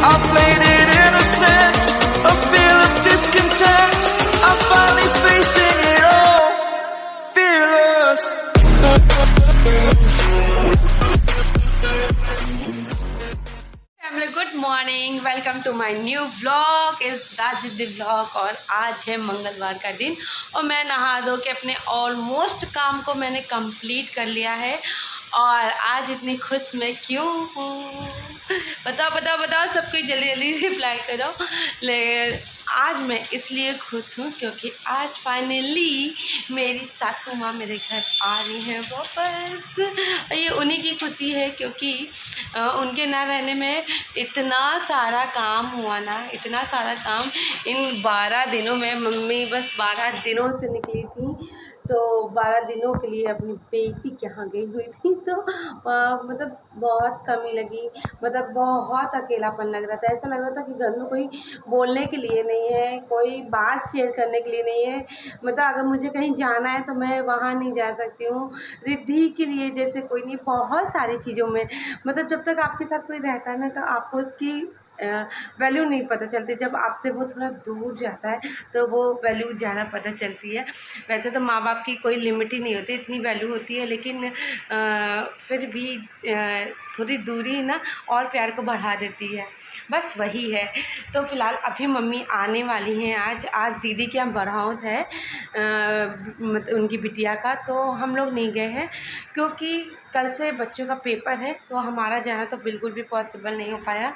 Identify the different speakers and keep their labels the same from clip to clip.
Speaker 1: I played it innocent, a feel of discontent. I'm finally facing it all, fearless.
Speaker 2: Family good morning, welcome to my new vlog. इस Rajsiddhi vlog और आज है मंगलवार का दिन और मैं नहा धो के अपने ऑलमोस्ट काम को मैंने कंप्लीट कर लिया है। और आज इतनी खुश मैं क्यों हूँ बताओ बताओ बताओ, सब कोई जल्दी जल्दी रिप्लाई करो। लेकिन आज मैं इसलिए खुश हूँ क्योंकि आज फाइनली मेरी सासू माँ मेरे घर आ रही हैं वापस। ये उन्हीं की खुशी है क्योंकि उनके ना रहने में इतना सारा काम हुआ ना, इतना सारा काम इन 12 दिनों में। मम्मी बस 12 दिनों से निकली थी तो 12 दिनों के लिए अपनी बेटी के यहाँ गई हुई थी तो मतलब बहुत कमी लगी, मतलब बहुत अकेलापन लग रहा था। ऐसा लग रहा था कि घर में कोई बोलने के लिए नहीं है, कोई बात शेयर करने के लिए नहीं है। मतलब अगर मुझे कहीं जाना है तो मैं वहाँ नहीं जा सकती हूँ, रिद्धि के लिए जैसे कोई नहीं। बहुत सारी चीज़ों में मतलब जब तक आपके साथ कोई रहता है ना तो आपको उसकी वैल्यू नहीं पता चलती। जब आपसे वो थोड़ा दूर जाता है तो वो वैल्यू ज़्यादा पता चलती है। वैसे तो माँ बाप की कोई लिमिट ही नहीं होती, इतनी वैल्यू होती है, लेकिन फिर भी थोड़ी दूरी ना और प्यार को बढ़ा देती है, बस वही है। तो फ़िलहाल अभी मम्मी आने वाली हैं। आज दीदी के यहाँ बरहौत है, मतलब उनकी बिटिया का, तो हम लोग नहीं गए हैं क्योंकि कल से बच्चों का पेपर है तो हमारा जाना तो बिल्कुल भी पॉसिबल नहीं हो पाया।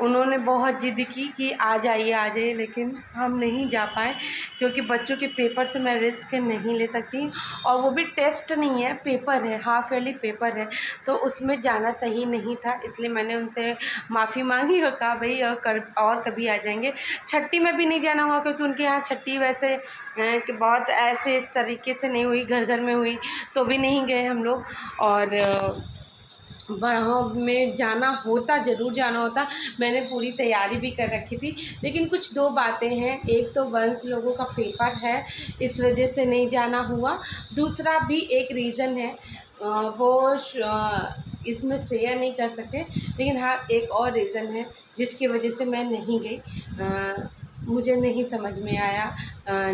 Speaker 2: उन्होंने बहुत ज़िद की कि आ जाइए, लेकिन हम नहीं जा पाए क्योंकि बच्चों के पेपर से मैं रिस्क नहीं ले सकती। और वो भी टेस्ट नहीं है, पेपर है, हाफ ईयरली पेपर है, तो उसमें जाना सही नहीं था। इसलिए मैंने उनसे माफ़ी मांगी और कहा भाई और कभी आ जाएंगे। छठी में भी नहीं जाना हुआ क्योंकि उनके यहाँ छठी वैसे कि बहुत ऐसे इस तरीके से नहीं हुई, घर घर में हुई, तो भी नहीं गए हम लोग। और बरहौत में जाना होता, ज़रूर जाना होता, मैंने पूरी तैयारी भी कर रखी थी। लेकिन कुछ 2 बातें हैं, एक तो वंश लोगों का पेपर है इस वजह से नहीं जाना हुआ, दूसरा भी एक रीज़न है वो इसमें शेयर नहीं कर सकते। लेकिन हाँ, एक और रीज़न है जिसकी वजह से मैं नहीं गई। मुझे नहीं समझ में आया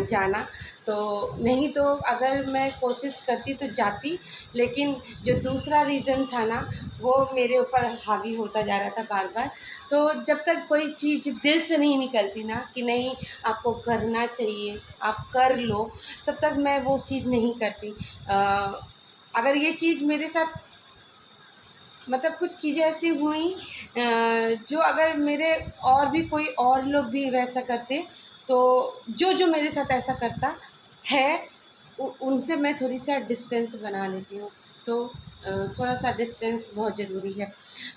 Speaker 2: जाना, तो नहीं तो अगर मैं कोशिश करती तो जाती। लेकिन जो दूसरा रीज़न था ना वो मेरे ऊपर हावी होता जा रहा था बार बार। तो जब तक कोई चीज़ दिल से नहीं निकलती ना कि नहीं आपको करना चाहिए, आप कर लो, तब तक मैं वो चीज़ नहीं करती। अगर ये चीज़ मेरे साथ मतलब कुछ चीज़ें ऐसी हुई जो अगर मेरे और भी कोई और लोग भी वैसा करते तो जो मेरे साथ ऐसा करता है उनसे मैं थोड़ी सा डिस्टेंस बना लेती हूँ। तो थोड़ा सा डिस्टेंस बहुत ज़रूरी है।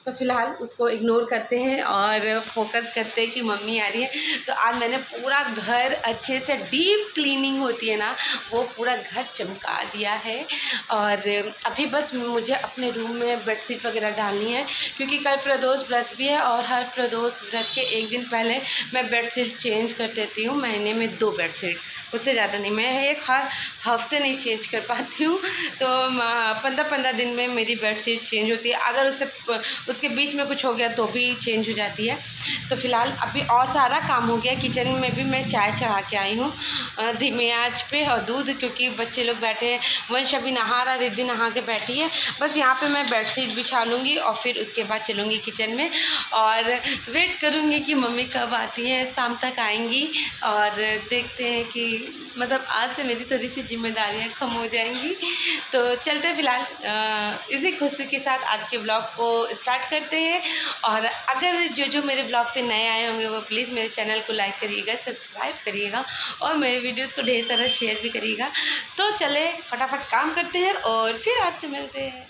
Speaker 2: तो फ़िलहाल उसको इग्नोर करते हैं और फोकस करते हैं कि मम्मी आ रही है। तो आज मैंने पूरा घर अच्छे से, डीप क्लीनिंग होती है ना, वो पूरा घर चमका दिया है। और अभी बस मुझे अपने रूम में बेडशीट वगैरह डालनी है क्योंकि कल प्रदोष व्रत भी है और हर प्रदोष व्रत के एक दिन पहले मैं बेडशीट चेंज कर देती हूँ। महीने में 2 बेडशीट, उससे ज़्यादा नहीं। मैं एक हर हफ्ते नहीं चेंज कर पाती हूँ, तो 15-15 दिन में मेरी बेडशीट चेंज होती है। अगर उसके बीच में कुछ हो गया तो भी चेंज हो जाती है। तो फ़िलहाल अभी और सारा काम हो गया। किचन में भी मैं चाय चढ़ा के आई हूँ धीमी आंच पे, और दूध, क्योंकि बच्चे लोग बैठे हैं। वंश अभी नहा रहा, रिद्धि नहा के बैठी है। बस यहाँ पे मैं बेडशीट बिछा लूँगी और फिर उसके बाद चलूँगी किचन में और वेट करूँगी कि मम्मी कब आती हैं। शाम तक आएंगी और देखते हैं कि मतलब आज से मेरी थोड़ी सी जिम्मेदारियाँ कम हो जाएंगी। तो चलते फ़िलहाल इसी खुशी के साथ आज के ब्लॉग को स्टार्ट करते हैं। और अगर जो मेरे ब्लॉग पे नए आए होंगे वो प्लीज़ मेरे चैनल को लाइक करिएगा, सब्सक्राइब करिएगा और मेरे वीडियोस को ढेर सारा शेयर भी करिएगा। तो चले फटाफट काम करते हैं और फिर आपसे मिलते हैं।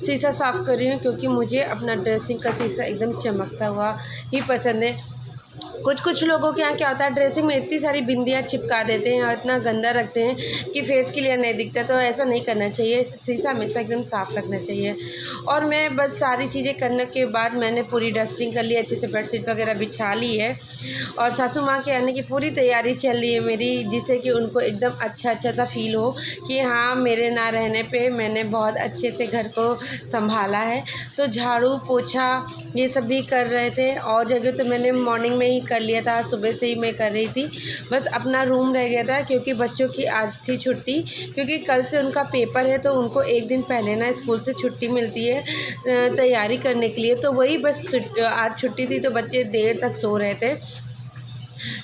Speaker 2: शीशा साफ़ कर रही हूँ क्योंकि मुझे अपना ड्रेसिंग का शीशा एकदम चमकता हुआ ही पसंद है। कुछ लोगों के यहाँ क्या होता है, ड्रेसिंग में इतनी सारी बिंदियाँ चिपका देते हैं और इतना गंदा रखते हैं कि फेस क्लियर नहीं दिखता। तो ऐसा नहीं करना चाहिए, शीशा हमेशा एकदम साफ़ रखना चाहिए। और मैं बस सारी चीज़ें करने के बाद मैंने पूरी डस्टिंग कर ली, अच्छे से बेडशीट वगैरह बिछा ली है और सासू माँ के आने की पूरी तैयारी चल रही है मेरी, जिससे कि उनको एकदम अच्छा सा फील हो कि हाँ, मेरे ना रहने पर मैंने बहुत अच्छे से घर को संभाला है। तो झाड़ू पोछा ये सब भी कर रहे थे और जगह तो मैंने मॉर्निंग में ही कर लिया था, सुबह से ही मैं कर रही थी। बस अपना रूम रह गया था क्योंकि बच्चों की आज थी छुट्टी, क्योंकि कल से उनका पेपर है तो उनको एक दिन पहले ना स्कूल से छुट्टी मिलती है तैयारी करने के लिए। तो वही बस आज छुट्टी थी तो बच्चे देर तक सो रहे थे।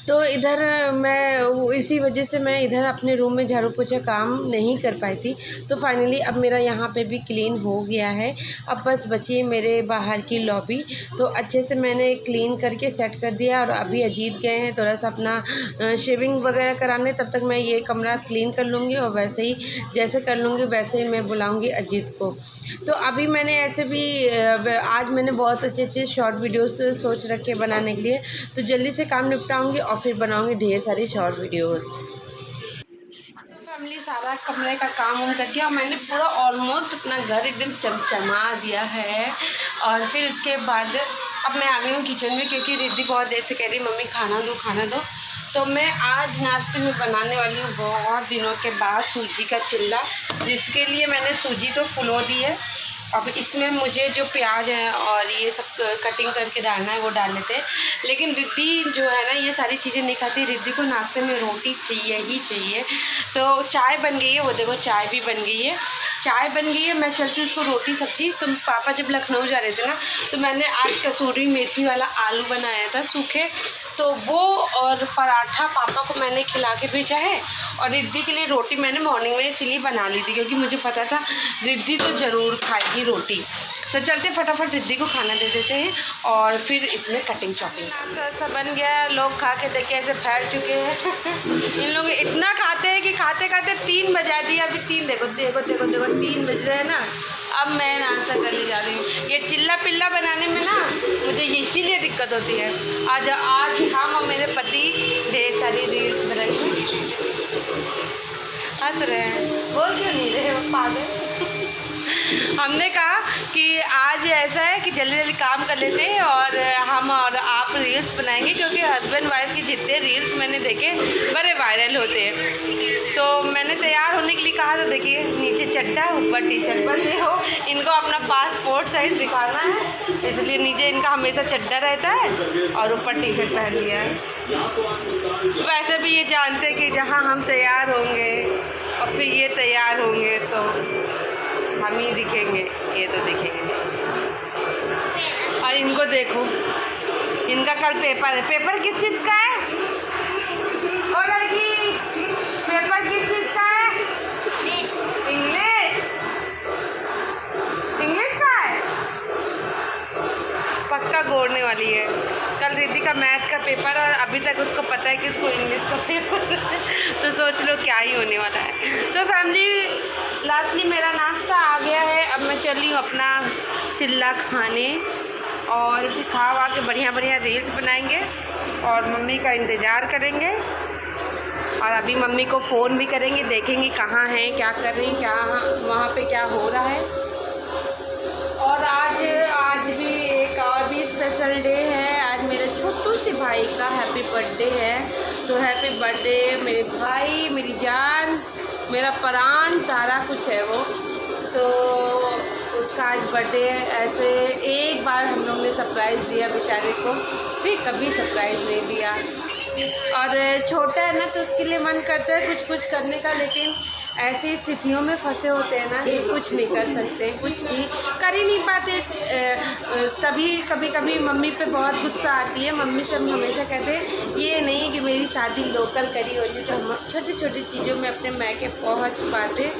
Speaker 2: तो इधर मैं इसी वजह से मैं इधर अपने रूम में झाड़ू पोछा काम नहीं कर पाई थी। तो फाइनली अब मेरा यहाँ पे भी क्लीन हो गया है। अब बस बची मेरे बाहर की लॉबी, तो अच्छे से मैंने क्लीन करके सेट कर दिया। और अभी अजीत गए हैं थोड़ा सा अपना शेविंग वगैरह कराने, तब तक मैं ये कमरा क्लीन कर लूँगी और वैसे ही जैसे कर लूँगी वैसे ही मैं बुलाऊँगी अजीत को। तो अभी मैंने ऐसे भी आज मैंने बहुत अच्छे शॉर्ट वीडियोस सोच रखे बनाने के लिए, तो जल्दी से काम निपटाऊंगी और फिर बनाऊंगी ढेर सारी शॉर्ट वीडियोस। तो फैमिली सारा कमरे का काम उम कर दिया, मैंने पूरा ऑलमोस्ट अपना घर एकदम चमचमा दिया है। और फिर इसके बाद अब मैं आ गई हूँ किचन में, क्योंकि रिद्धि बहुत देर से कह रही मम्मी खाना दो। तो मैं आज नाश्ते में बनाने वाली हूँ बहुत दिनों के बाद सूजी का चिल्ला, जिसके लिए मैंने सूजी तो फुलो दी है। अब इसमें मुझे जो प्याज है और ये सब कटिंग करके डालना है वो डाल लेते हैं। लेकिन रिद्धि जो है ना ये सारी चीज़ें नहीं खाती, रिद्धि को नाश्ते में रोटी चाहिए ही चाहिए। तो चाय बन गई है, वो देखो चाय भी बन गई है, चाय बन गई है। मैं चलती हूँ उसको रोटी सब्जी। तो पापा जब लखनऊ जा रहे थे ना तो मैंने आज कसूरी मेथी वाला आलू बनाया था सूखे, तो वो और पराठा पापा को मैंने खिला के भेजा है। और रिद्धि के लिए रोटी मैंने मॉर्निंग में इसीलिए बना ली थी क्योंकि मुझे पता था रिद्धि तो ज़रूर खाएगी रोटी। तो चलते फटाफट रिद्धि को खाना दे देते हैं और फिर इसमें कटिंग चॉपिंग सब बन गया। लोग खा के देखिए ऐसे फैल चुके हैं। इन लोग इतना खाते हैं कि खाते खाते 3 बजा दिए। अभी 3 देखो 3 बज रहे हैं ना। अब मैं नाश्ता करने जा रही हूँ। ये चिल्ला पिल्ला बनाने में ना मुझे इसीलिए दिक्कत होती है। आज हम और मेरे पति ढेर सारी रील्स बनाएंगे। हंस रहे हैं, बोल क्यों नहीं रहे पागल। हमने कहा कि आज ऐसा है कि जल्दी जल्दी काम कर लेते हैं और हम और आप रील्स बनाएंगे, क्योंकि हस्बैंड वाइफ के जितने रील्स मैंने देखे बड़े वायरल होते हैं। तो मैंने तैयार होने के लिए कहा था, देखिए नीचे चड्डा ऊपर टी शर्ट। पर देखो इनको अपना पासपोर्ट साइज दिखाना है, इसलिए नीचे इनका हमेशा चड्डा रहता है और ऊपर टी शर्ट पहन लिया है। वैसे भी ये जानते हैं कि जहाँ हम तैयार होंगे और फिर ये तैयार होंगे तो हम ही दिखेंगे, ये तो दिखेंगे। और इनको देखो, इनका कल पेपर है। पेपर किस चीज़ का है? ओ लड़की, पेपर किस चीज़ का है? इंग्लिश का है। पक्का गोड़ने वाली है। कल रिद्धि का मैथ का पेपर और अभी तक उसको पता है कि इसको इंग्लिश का पेपर है। तो सोच लो क्या ही होने वाला है। तो फैमिली लास्टली मेरा नाश्ता आ गया है। अब मैं चल रही हूँ अपना चिल्ला खाने और फिर खा वा के बढ़िया रील्स बनाएंगे और मम्मी का इंतज़ार करेंगे। और अभी मम्मी को फ़ोन भी करेंगे, देखेंगे कहाँ हैं, क्या कर रही हैं, क्या वहाँ पे क्या हो रहा है। और आज भी एक और भी स्पेशल डे है। आज मेरे छोटू से भाई का हैप्पी बर्थडे है। तो हैप्पी बर्थडे मेरे भाई, मेरी जान, मेरा प्राण, सारा कुछ है वो। तो उसका आज बर्थडे है। ऐसे एक बार हम लोग ने सरप्राइज़ दिया बेचारे को, फिर कभी सरप्राइज़ नहीं दिया। और छोटा है ना तो उसके लिए मन करता है कुछ करने का, लेकिन ऐसी स्थितियों में फंसे होते हैं ना कि कुछ नहीं कर सकते, कुछ भी कर ही नहीं पाते। तभी कभी मम्मी पे बहुत गुस्सा आती है। मम्मी से हम हमेशा कहते हैं ये नहीं कि मेरी शादी लोकल करी होती तो हम छोटी छोटी चीज़ों में अपने मैके पहुंच पाते,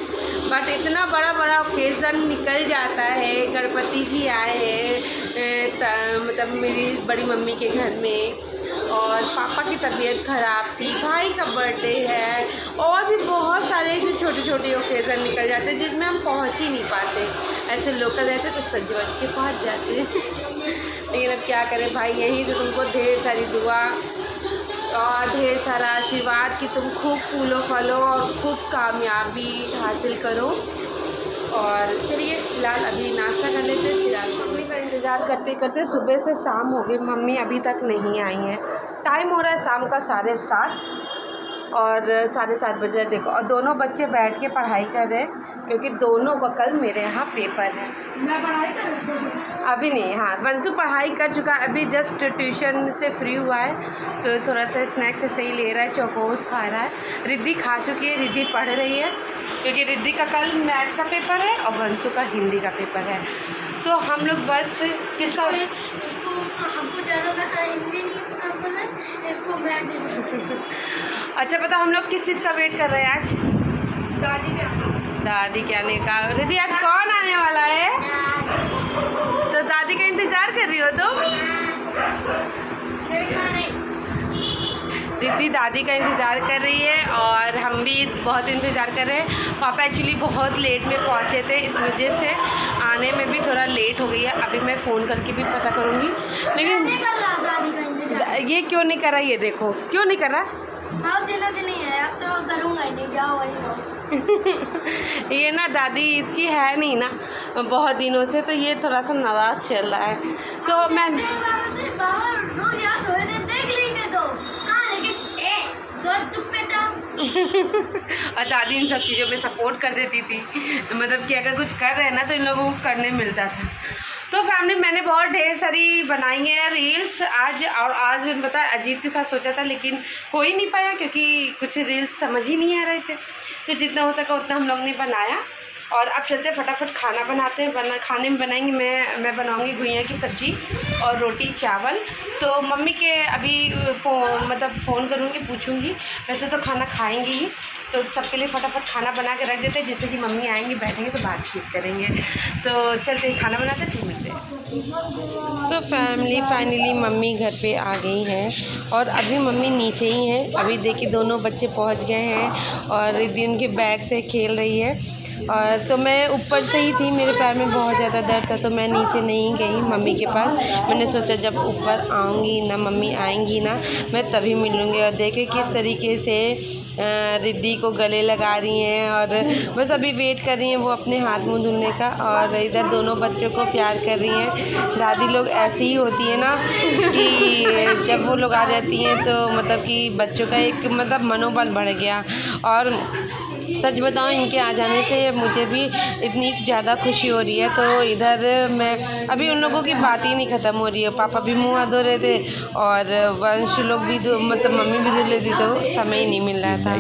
Speaker 2: बट इतना बड़ा ओकेज़न निकल जाता है। गणपति जी आए हैं मतलब मेरी बड़ी मम्मी के घर में, और पापा की तबीयत ख़राब थी, भाई का बर्थडे है, और भी बहुत सारे ऐसे छोटे छोटे ओकेज़न निकल जाते हैं जिसमें हम पहुंच ही नहीं पाते। ऐसे लोकल रहते तो सज वज के पहुँच जाते लेकिन अब क्या करें भाई, यही तो तुमको ढेर सारी दुआ और ढेर सारा आशीर्वाद कि तुम खूब फूलो फलो और खूब कामयाबी हासिल करो। और चलिए फिलहाल अभी नाश्ता कर लेते हैं, फिर आपसे मम्मी का इंतज़ार करते करते सुबह से शाम हो गई, मम्मी अभी तक नहीं आई हैं। टाइम हो रहा है शाम का 7:30 और 7:30 बजे देखो, और दोनों बच्चे बैठ के पढ़ाई कर रहे हैं क्योंकि दोनों को कल मेरे यहाँ पेपर है।
Speaker 3: मैं पढ़ाई कर
Speaker 2: अभी नहीं, हाँ वंशु पढ़ाई कर चुका है, अभी जस्ट ट्यूशन से फ्री हुआ है तो थोड़ा सा स्नैक्स ऐसे ही ले रहा है, चौकोस खा रहा है। रिद्धि खा चुकी है, रिद्धि पढ़ रही है क्योंकि रिद्धि का कल मैथ का पेपर है और वंशु का हिंदी का पेपर है। तो हम लोग बस किसका
Speaker 3: इसको हमको ज़्यादा हिंदी नहीं आता है, इसको मैथ नहीं।
Speaker 2: अच्छा पता हम लोग किस चीज़ का वेट कर रहे हैं आज? दादी के आने का। रिद्धि आज कौन आने वाला है? तो दादी का इंतज़ार कर रही हो तुम? रिद्धि दादी का इंतज़ार कर रही है और हम भी बहुत इंतज़ार कर रहे हैं। पापा एक्चुअली बहुत लेट में पहुँचे थे, इस वजह से आने में भी थोड़ा लेट हो गई है। अभी मैं फ़ोन करके भी पता करूँगी, लेकिन ये क्यों नहीं कर रहा, ये देखो क्यों नहीं कर रहा।
Speaker 3: हाँ दिनों से नहीं है, अब तो करूँगा ही नहीं, जाओ वही जाओ।
Speaker 2: ये ना दादी इसकी है नहीं ना बहुत दिनों से, तो ये थोड़ा सा नाराज़ चल रहा है। तो मैं और दादी इन सब चीज़ों में सपोर्ट कर देती थी, मतलब कि अगर कुछ कर रहे हैं ना तो इन लोगों को करने मिलता था। तो फैमिली मैंने बहुत ढेर सारी बनाई है रील्स आज, और आज पता अजीत के साथ सोचा था लेकिन हो ही नहीं पाया क्योंकि कुछ रील्स समझ ही नहीं आ रहे थे, तो जितना हो सका उतना हम लोग ने बनाया। और अब चलते फटाफट खाना बनाते हैं। खाने में बनाएंगे, मैं बनाऊंगी घुइयाँ की सब्ज़ी और रोटी चावल। तो मम्मी के अभी फ़ोन करूँगी, पूछूँगी, वैसे तो खाना खाएंगे ही, तो सबके लिए फटाफट खाना बना के रख देते हैं, जिससे कि मम्मी आएंगी बैठेंगे तो बातचीत करेंगे। तो चलते ही खाना बनाते फिर मिलते हैं। सो फैमिली फाइनली मम्मी घर पे आ गई हैं और अभी मम्मी नीचे ही हैं। अभी देखिए दोनों बच्चे पहुंच गए हैं और रिद्धि उनके बैग से खेल रही है। और तो मैं ऊपर से ही थी, मेरे पैर में बहुत ज़्यादा दर्द था तो मैं नीचे नहीं गई मम्मी के पास। मैंने सोचा जब ऊपर आऊँगी ना, मम्मी आएंगी ना, मैं तभी मिलूँगी। और देखे किस तरीके से रिद्धि को गले लगा रही हैं और बस अभी वेट कर रही हैं वो अपने हाथ मुँह धुलने का। और इधर दोनों बच्चों को प्यार कर रही हैं। दादी लोग ऐसी ही होती है ना कि जब वो लोग आ जाती हैं तो मतलब कि बच्चों का एक मनोबल बढ़ गया। और सच बताऊं इनके आ जाने से मुझे भी इतनी ज़्यादा खुशी हो रही है। तो इधर मैं अभी उन लोगों की बात ही नहीं ख़त्म हो रही है। पापा भी मुँह धो रहे थे और वंश लोग भी मम्मी भी धो लेती, तो समय ही नहीं मिल रहा था।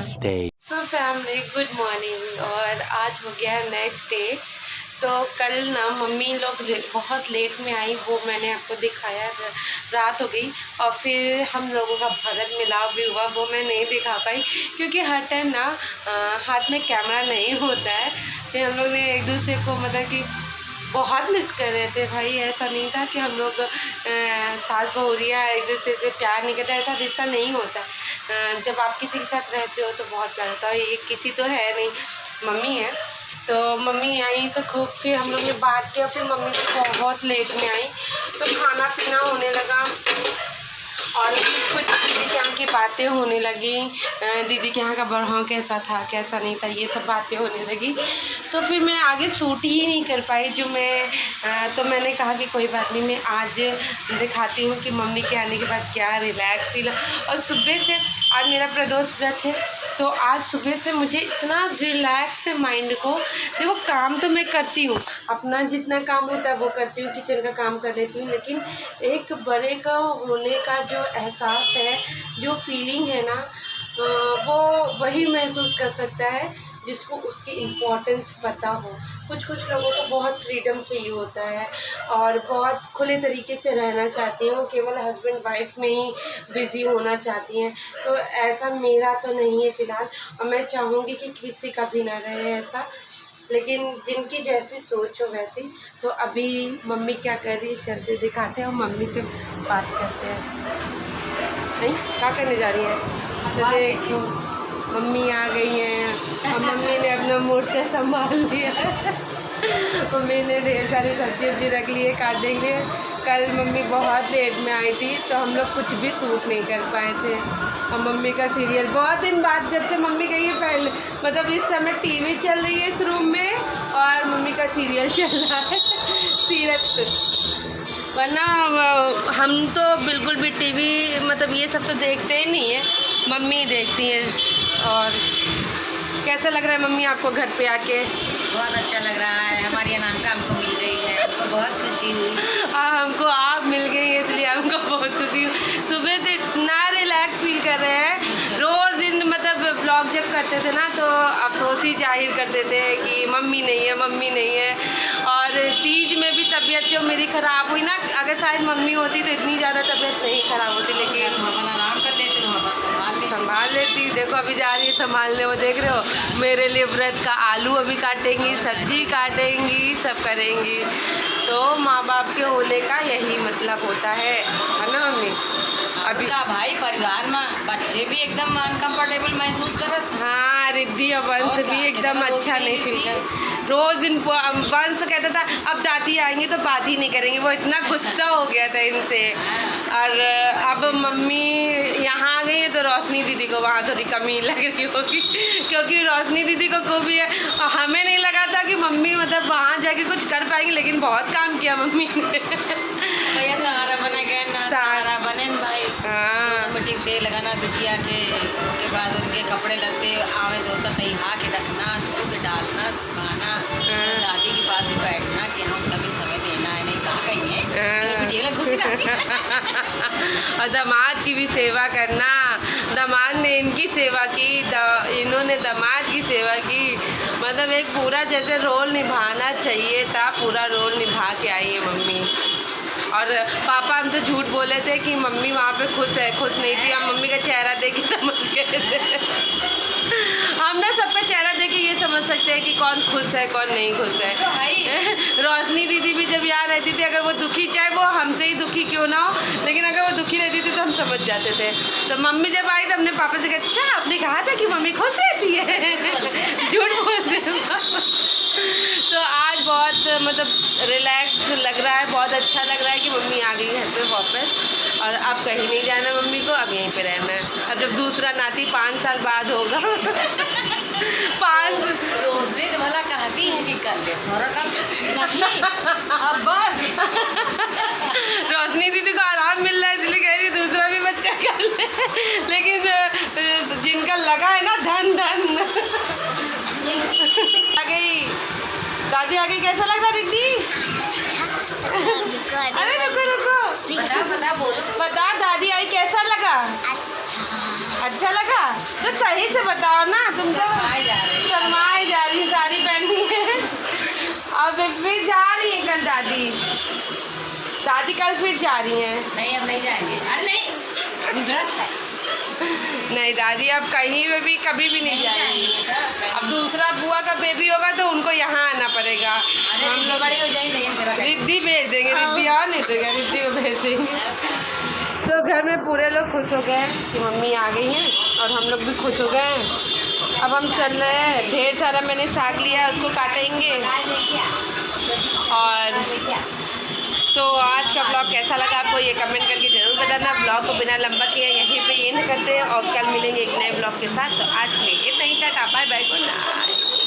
Speaker 2: सो फैमिली गुड मॉर्निंग, और आज हो गया नेक्स्ट डे। तो कल ना मम्मी लोग बहुत लेट में आई, वो मैंने आपको दिखाया, रात हो गई। और फिर हम लोगों का भरत मिलाप भी हुआ, वो मैं नहीं दिखा पाई क्योंकि हर टाइम ना हाथ में कैमरा नहीं होता है। फिर हम लोग ने एक दूसरे को मतलब कि बहुत मिस कर रहे थे भाई। ऐसा नहीं था कि हम लोग सास बहुरिया एक दूसरे से प्यार नहीं करते, ऐसा रिश्ता नहीं होता। जब आप किसी के साथ रहते हो तो बहुत प्यार होता है। ये किसी तो है नहीं, मम्मी है। तो मम्मी आई तो खूब फिर हम लोग ने बात किया। फिर मम्मी बहुत लेट में आई तो खाना पीना होने लगा और कुछ दीदी के यहाँ की बातें होने लगी। दीदी के यहाँ का बढ़ाव कैसा था, कैसा नहीं था, ये सब बातें होने लगी। तो फिर मैं आगे शूट ही नहीं कर पाई तो मैंने कहा कि कोई बात नहीं, मैं आज दिखाती हूँ कि मम्मी के आने के बाद क्या रिलैक्स फील। और सुबह से आज मेरा प्रदोष व्रत है, तो आज सुबह से मुझे इतना रिलैक्स है माइंड को। देखो काम तो मैं करती हूँ, अपना जितना काम होता है वो करती हूँ, किचन का काम कर लेती हूँ, लेकिन एक बड़े का होने का जो एहसास है, जो फीलिंग है ना, वो वही महसूस कर सकता है जिसको उसकी इम्पोर्टेंस पता हो। कुछ लोगों को बहुत फ्रीडम चाहिए होता है और बहुत खुले तरीके से रहना चाहती हैं, वो केवल हस्बैंड वाइफ में ही बिज़ी होना चाहती हैं। तो ऐसा मेरा तो नहीं है फ़िलहाल, और मैं चाहूँगी कि किसी का भी ना रहे ऐसा, लेकिन जिनकी जैसी सोच हो वैसी। तो अभी मम्मी क्या कर रही है, चलते दिखाते हैं और मम्मी से बात करते हैं। नहीं क्या करने जा रही है? तो देखो मम्मी आ गई हैं और मम्मी ने अपना मोर्चा संभाल लिया। मम्मी ने ढेर सारी सब्जी वब्जी रख ली है काटने के लिए। कल मम्मी बहुत लेट में आई थी तो हम लोग कुछ भी शूट नहीं कर पाए थे। और मम्मी का सीरियल बहुत दिन बाद, जब से मम्मी गई है पहले, मतलब इस समय टीवी चल रही है इस रूम में और मम्मी का सीरियल चल रहा है सीरत। वरना हम तो बिल्कुल भी टीवी मतलब ये सब तो देखते ही नहीं है, मम्मी देखती हैं। और कैसा लग रहा है मम्मी आपको घर पे आके?
Speaker 4: बहुत अच्छा लग रहा है। हमारी अनामिका हमको मिल गई है, हमको बहुत खुशी हुई।
Speaker 2: हमको आप मिल गई है इसलिए हमको बहुत खुशी हुई। सुबह से इतना रिलैक्स फील कर रहे हैं। रोज़ इन मतलब व्लॉग जब करते थे ना तो अफसोस ही जाहिर करते थे कि मम्मी नहीं है, मम्मी नहीं है। और तीज में भी तबीयत जो मेरी ख़राब हुई ना, अगर शायद मम्मी होती तो इतनी ज़्यादा तबीयत नहीं ख़राब होती, लेकिन
Speaker 4: हम अपन आराम कर लेते हो,
Speaker 2: संभाल लेती। देखो अभी जा रही है संभालने, वो देख रहे हो मेरे लिए व्रत का आलू अभी काटेंगी, सब्जी काटेंगी, सब करेंगी। तो माँ बाप के होने का यही मतलब होता है ना मम्मी?
Speaker 4: अभी का भाई परिवार में बच्चे भी एकदम अनकंफर्टेबल महसूस करत।
Speaker 2: हाँ, रिद्धि और वंश भी एकदम अच्छा नहीं फील कर। रोज़ इन वंश कहता था अब दादी आएंगी तो बात ही नहीं करेंगे, वो इतना गुस्सा हो गया था इनसे। और अब मम्मी यहाँ आ गई है तो रोशनी दीदी को वहाँ थोड़ी कमी लग रही होगी, क्योंकि रोशनी दीदी को भी है। हमें नहीं लगा था कि मम्मी मतलब वहाँ जाके कुछ कर पाएंगी, लेकिन बहुत काम किया मम्मी ने।
Speaker 4: भैया सहारा बने गए ना, सहारा बने न भाई।
Speaker 2: हाँ,
Speaker 4: मिट्टी तेल लगाना बिटिया के बाद उनके कपड़े लत्ते आवे तो तैहा के रखना, धो के डालना, सुखाना, दादी के पास ही बैठना कि हम कभी समय देना है, नहीं कहा कहीं बिटिया घुस
Speaker 2: और दामाद की भी सेवा करना। दामाद ने इनकी सेवा की, इन्होंने दामाद की सेवा की। मतलब एक पूरा जैसे रोल निभाना चाहिए था, पूरा रोल निभा के आई है मम्मी। और पापा हमसे झूठ बोले थे कि मम्मी वहाँ पे खुश है, खुश नहीं थी। हम मम्मी का चेहरा देख के समझ गए थे। हम ना सबका चेहरा देख के ये समझ सकते हैं कि कौन खुश है कौन नहीं खुश है। रोशनी दीदी भी जब यहाँ रहती थी, अगर वो दुखी, चाहे वो हमसे ही दुखी क्यों ना हो, लेकिन अगर वो दुखी रहती थी तो हम समझ जाते थे। तो मम्मी जब आई तो हमने पापा से कहा, अच्छा आपने कहा था कि मम्मी खुश रहती है? झूठ बोलते हैं। तो आज बहुत मतलब रिलैक्स लग रहा है, बहुत अच्छा लग रहा है कि मम्मी आ गई घर पे वापस। और अब कहीं नहीं जाना मम्मी को, अब यहीं पे रहना है। अब जब दूसरा नाती 5 साल बाद होगा 5
Speaker 4: रोशनी तो भला कहती है कि कर ले थोड़ा कम नहीं, अब बस
Speaker 2: रोशनी दीदी को आराम मिल रहा है इसलिए कह रही दूसरा भी बच्चा कर ले। लेकिन जिनका लगा है ना धन धन आ गई दादी, आ गई। कैसा लग रहा दीदी? अरे रुको रुको,
Speaker 4: बता बोलो,
Speaker 2: बता दादी आई कैसा लगा? अच्छा लगा तो सही से बताओ ना, तुम तो शर्माए जा रही, साड़ी पहनी है। अब फिर जा रही है कल दादी, दादी कल फिर जा रही हैं।
Speaker 4: नहीं अब नहीं जाएंगे। अरे नहीं गलत है।
Speaker 2: नहीं दादी अब कहीं पे भी कभी भी नहीं जाएंगी। अब दूसरा बुआ का बेबी होगा तो उनको यहाँ आना पड़ेगा। हम लोग
Speaker 4: बड़े हो जाएंगे,
Speaker 2: रिद्धि भेज देंगे, रिद्धि और नहीं तो क्या, रिद्धि को भेज देंगे। तो घर में पूरे लोग खुश हो गए हैं कि मम्मी आ गई हैं और हम लोग भी खुश हो गए हैं। अब हम चल रहे हैं, ढेर सारा मैंने साग लिया, उसको काटेंगे। और तो आज का ब्लॉग कैसा लगा आपको ये कमेंट करके ज़रूर बताना। ब्लॉग को बिना लंबा किए यहीं पे एंड करते हैं और कल मिलेंगे एक नए ब्लॉग के साथ। तो आज के लिए इतना ही, ta ta bye bye, good night.